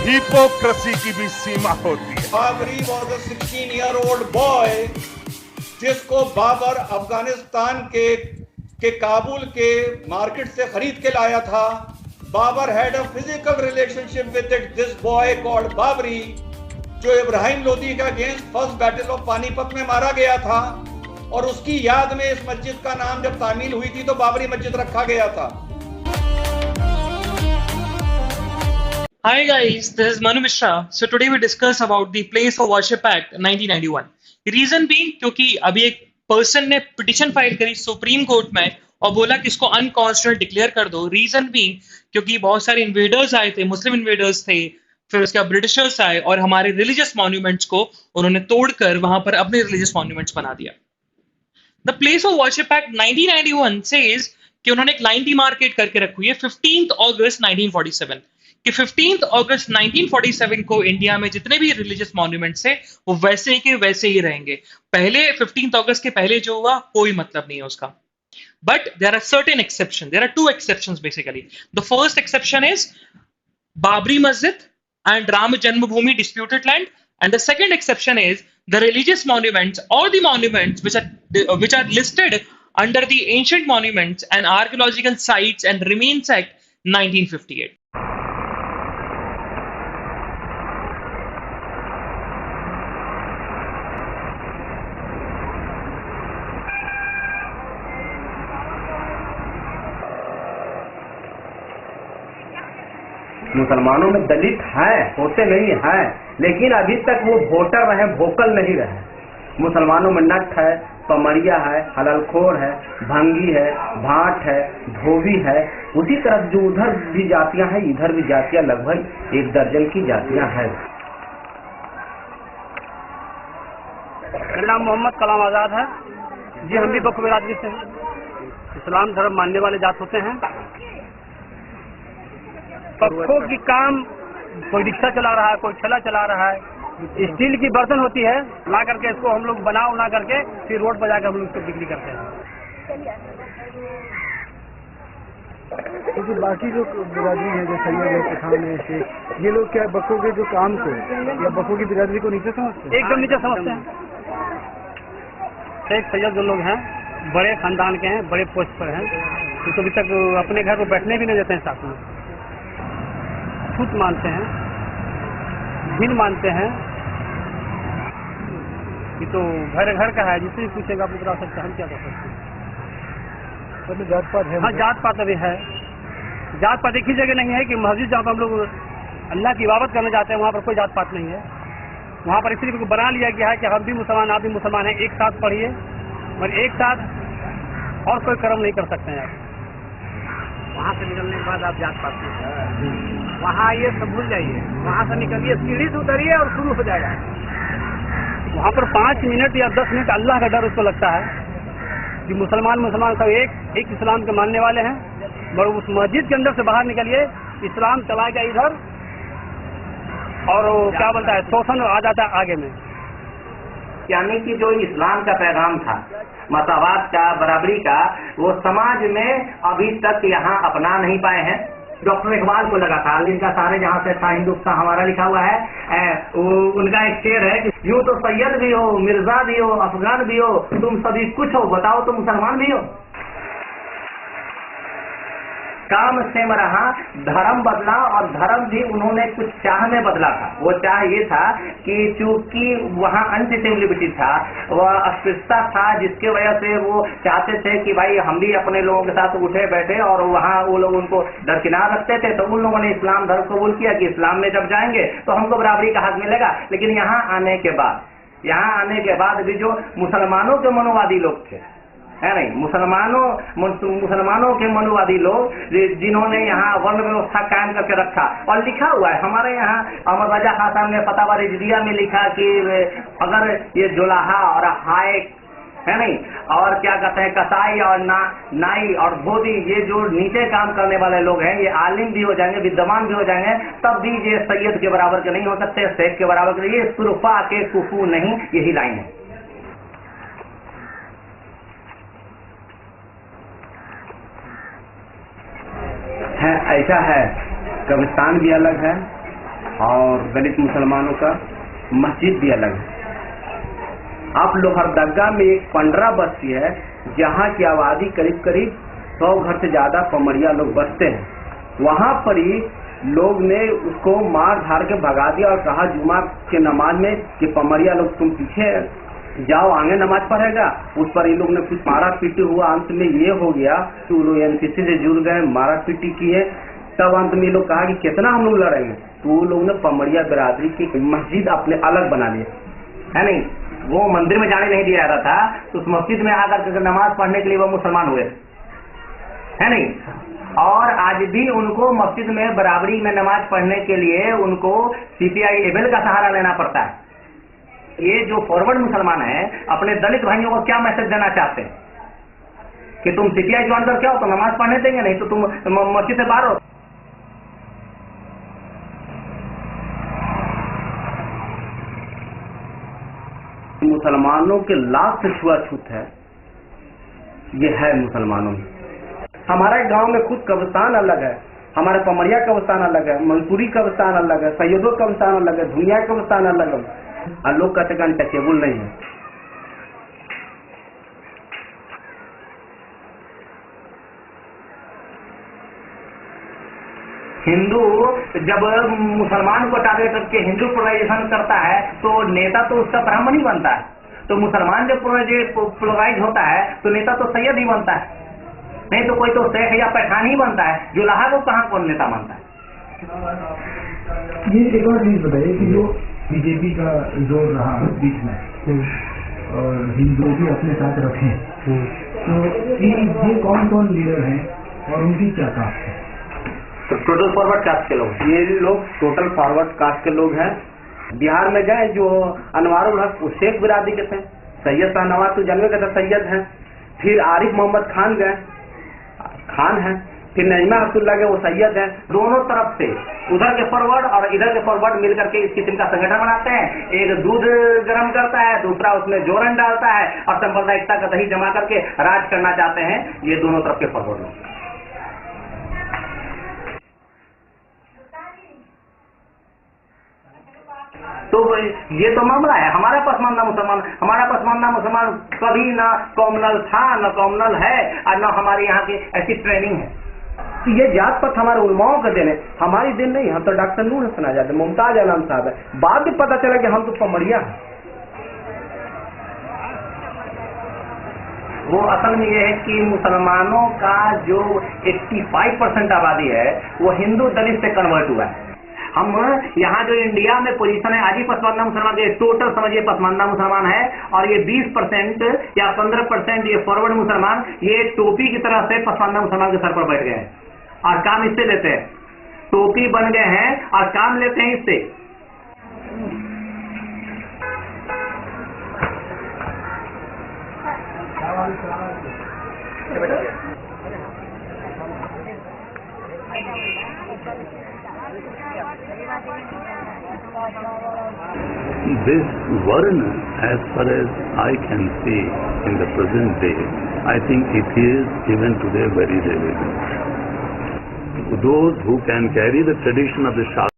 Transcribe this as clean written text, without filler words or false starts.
Hypocrisy की भी सीमा होती है। Babri was a 16-year-old boy जिसको बाबर अफगानिस्तान के काबुल के मार्केट से खरीद के लाया था। Babur had a physical relationship with this boy called Babri, जो इब्राहिम लोदी का against first battle of Panipat में मारा गया था, और उसकी याद में इस मस्जिद का नाम जब तामील हुई थी तो बाबरी मस्जिद रखा गया था। Hi guys, this is Manu Mishra. So today we discuss about the Place of Worship Act 1991. Reason being क्योंकि अभी एक पर्सन ने पिटिशन फाइल करी सुप्रीम कोर्ट में और बोला कि इसको अनकॉन्स्टिट्यूशनल डिक्लेयर कर दो। रीजन बीइंग क्योंकि बहुत सारे इन्वेडर्स आए थे, मुस्लिम इन्वेडर्स थे, फिर उसके बाद ब्रिटिशर्स आए और हमारे रिलीजियस मॉन्यूमेंट्स को उन्होंने तोड़कर वहां पर अपने रिलीजियस मॉन्यूमेंट्स बना दिया। The place of worship act 1991 says कि उन्होंने एक लाइन डिमार्केट करके रखी हुई है 15 अगस्त 1947 कि 15 अगस्त 1947 को इंडिया में जितने भी रिलीजियस मॉन्यूमेंट्स है वो वैसे के वैसे ही रहेंगे। पहले 15 अगस्त के पहले जो हुआ कोई मतलब नहीं है उसका। But there are certain exceptions. There are two exceptions basically. The first exception is Babri Masjid and Ram Janmabhoomi disputed land, and the second exception is the religious monuments or the monuments which are listed under the Ancient Monuments and Archaeological Sites and Remains Act 1958. मुसलमानों में दलित हैं, होते नहीं हैं, लेकिन अभी तक वो वोटर रहे, वोकल नहीं रहे। मुसलमानों में नट है, पमरिया है, हललखोर है, भंगी है, भाट है, धोबी है। उसी तरह जो उधर भी जातियां हैं, इधर भी जातियां लगभग 1 दर्जन की जातियां हैं। मेरा नाम मोहम्मद कलाम आजाद है जी। हम भी बक्को बिरादरी से हैं। इस्लाम धर्म मानने वाले जात होते हैं। पक्कों की काम कोई रिक्शा चला रहा है, कोई ठेला चला रहा है। स्टील की बर्तन होती है, ला करके इसको हम लोग बना उना करके फिर रोड पर जाकर हम लोग इसको बिक्री करते हैं। तो बाकी जो बिरादरी है, जो सैयद है, पठान है, शेख, ये लोग क्या बक्कों के जो काम को या बक्कों की बिरादरी को नीचे समझते हैं? एकदम नीचे समझते हैं। शेख सैयद जो लोग हैं बड़े खानदान के हैं, बड़े पोस्ट पर हैं, तो अभी तक अपने घर को बैठने भी नहीं देते हैं साथ में। छूत मानते हैं, दिन मानते हैं। ये तो घर घर का है, जिससे पूछेगा आप बता सकते हैं, हम क्या कर सकते हैं। मतलब जात पात है? हाँ, जात पात अभी है। जात पात एक ही जगह नहीं है कि मस्जिद जहाँ पर हम लोग अल्लाह की इबादत करने जाते हैं वहाँ पर कोई जात पात नहीं है। वहाँ पर इसलिए बना लिया गया है कि हम भी मुसलमान, आप भी मुसलमान हैं, एक साथ पढ़िए और एक साथ और कोई कर्म नहीं कर सकते हैं आप। वहाँ से निकलने के बाद आप जात पात वहाँ ये सब भूल जाइए। वहाँ से निकलिए, सीढ़ी से उतरिए और शुरू हो जाएगा। वहाँ पर 5 मिनट या 10 मिनट अल्लाह का डर उसको लगता है कि मुसलमान सब एक इस्लाम के मानने वाले हैं। और उस मस्जिद के अंदर से बाहर निकलिए, इस्लाम चला गया इधर और वो क्या बोलता है, शोषण आ जाता है आगे में। यानी कि जो इस्लाम का पैगाम था, मसावात का, बराबरी का, वो समाज में अभी तक यहाँ अपना नहीं पाए हैं। डॉक्टर इकबाल को लगा था, जिनका सारे जहाँ से था हिंदुस्तान हमारा लिखा हुआ है, उनका एक शेर है कि यूं तो सैयद भी हो, मिर्जा भी हो, अफगान भी हो, तुम सभी कुछ हो, बताओ तो मुसलमान भी हो। काम सेम रहा, धर्म बदला और धर्म भी उन्होंने कुछ चाह में बदला था। वो चाह ये था कि चूंकि वहाँ अनडिसेबिलिटी था, वह अस्पृश्यता था, जिसके वजह से वो चाहते थे कि भाई हम भी अपने लोगों के साथ उठे बैठे, और वहाँ वो लोग उनको दरकिनार रखते थे। तो उन लोगों ने इस्लाम धर्म कबूल किया कि इस्लाम में जब जाएंगे तो हमको बराबरी का हक मिलेगा। लेकिन यहाँ आने के बाद भी जो मुसलमानों के मनोवादी लोग थे, है नहीं, मुसलमानों के मनोवादी लोग जिन्होंने यहाँ वर्ण व्यवस्था कायम करके रखा, और लिखा हुआ है हमारे यहाँ अहमद रजा खान साहब ने फतावा रिजविया में लिखा कि अगर ये जुलाहा और हायक, है नहीं, और क्या कहते हैं, कसाई और नाई और धोबी, ये जो नीचे काम करने वाले लोग हैं, ये आलिम भी हो जाएंगे, विद्वान भी हो जाएंगे, तब भी ये सैयद के बराबर के नहीं हो सकते, शेख के बराबर के। ये सुरफा के कुफू नहीं, यही लाइन है। ऐसा है, कब्रिस्तान भी अलग है और दलित मुसलमानों का मस्जिद भी अलग है। आप लोहरदगा में एक 15 बस्ती है जहाँ की आबादी करीब करीब 100 घर से ज्यादा पमरिया लोग बसते हैं। वहाँ पर ही लोग ने उसको मार धार के भगा दिया और कहा जुमा के नमाज में कि पमरिया लोग तुम पीछे जाओ, आगे नमाज पढ़ेगा। उस पर ये लोग ने कुछ मारा पीटी हुआ। अंत में ये हो गया कि वो लोग एनसीसी से जुड़ गए, मारा पीटी किए। तब अंत में ये लोग कहा कि कितना हम लोग लड़ेंगे, तो वो लोग ने पमरिया बिरादरी की मस्जिद अपने अलग बना लिए, है नहीं। वो मंदिर में जाने नहीं दिया रहा था, तो उस मस्जिद में आकर नमाज पढ़ने के लिए वो मुसलमान हुए, है नहीं। और आज भी उनको मस्जिद में बराबरी में नमाज पढ़ने के लिए उनको सीपीआई एबेल का सहारा लेना पड़ता है। ये जो फॉरवर्ड मुसलमान है अपने दलित भाइयों को क्या मैसेज देना चाहते हैं कि तुम सीपीआई ज्वाइन कर क्या हो तो नमाज पढ़ने देंगे, नहीं तो तुम मस्जिद से बाहर हो। मुसलमानों के लाख से छुआछूत है, ये है मुसलमानों में। हमारे गांव में खुद कब्रिस्तान अलग है, हमारे पमरिया कब्रिस्तान अलग है, मंसूरी कब्रिस्तान अलग है, सैयदों कब्रिस्तान अलग है, दुनिया कब्रिस्तान अलग है, और लोग कहते हैं अनटचेबल नहीं है। हिंदू जब मुसलमान को टारगेट करके हिंदू पोलराइजेशन करता है तो नेता तो उसका ब्राह्मण ही बनता है। तो मुसलमान जब पोलराइज होता है तो नेता तो सैयद ही बनता है, नहीं तो कोई तो शेख या पठान ही बनता है। जुलाहा को कहाँ कौन नेता मानता है। ये एक और चीज बताइए कि जो बीजेपी का जोर रहा बीच में और हिंदू भी अपने साथ रखे, तो ये कौन कौन लीडर हैं और उनकी क्या कास्ट है? तो टोटल फॉरवर्ड कास्ट के लोग, ये लोग टोटल फॉरवर्ड कास्ट के लोग हैं। बिहार में गए जो अनवारुल हक वो शेख बिरादरी के थे, सैयद शाहनवाज तो जानवे के थे सैयद हैं। फिर आरिफ मोहम्मद खान गए, खान है। फिर नईमा अब्दुल्ला के वो सैयद हैं। दोनों तरफ से उधर के फॉरवर्ड और इधर के फॉरवर्ड मिलकर के इस किस्म का संगठन बनाते हैं। एक दूध गर्म करता है, दूसरा उसमें जोरन डालता है और सांप्रदायिकता का दही जमा करके राज करना चाहते हैं। ये दोनों तरफ के फॉरवर्ड लोग। तो ये तो मामला है। हमारा पसमानदा मुसलमान कभी ना कॉमनल था, ना कॉमनल है, और ना हमारे यहाँ की ऐसी ट्रेनिंग है। तो ये जात पात हमारे उलमाओं का दिन है, हमारी दिन नहीं। हम तो डॉक्टर नूर हसन आजाद है, मुमताज आलम साहब है। बाद में पता चला कि हम तो पमरिया हैं। वो असल में ये है कि मुसलमानों का जो 85% आबादी है वो हिंदू दलित से कन्वर्ट हुआ है। हम यहाँ जो इंडिया में पोजीशन है आज ही पसमानदा मुसलमान के टोटल समझिए पसमानदा मुसलमान है, और ये 20% या 15% ये फॉरवर्ड मुसलमान ये टोपी की तरह से पसमानदा मुसलमान के सर पर बैठ गए हैं और काम इससे लेते हैं। टोपी बन गए हैं और काम लेते हैं इससे। This Varna, as far as I can see in the present day, I think it is even today very relevant. Those who can carry the tradition of the Shastra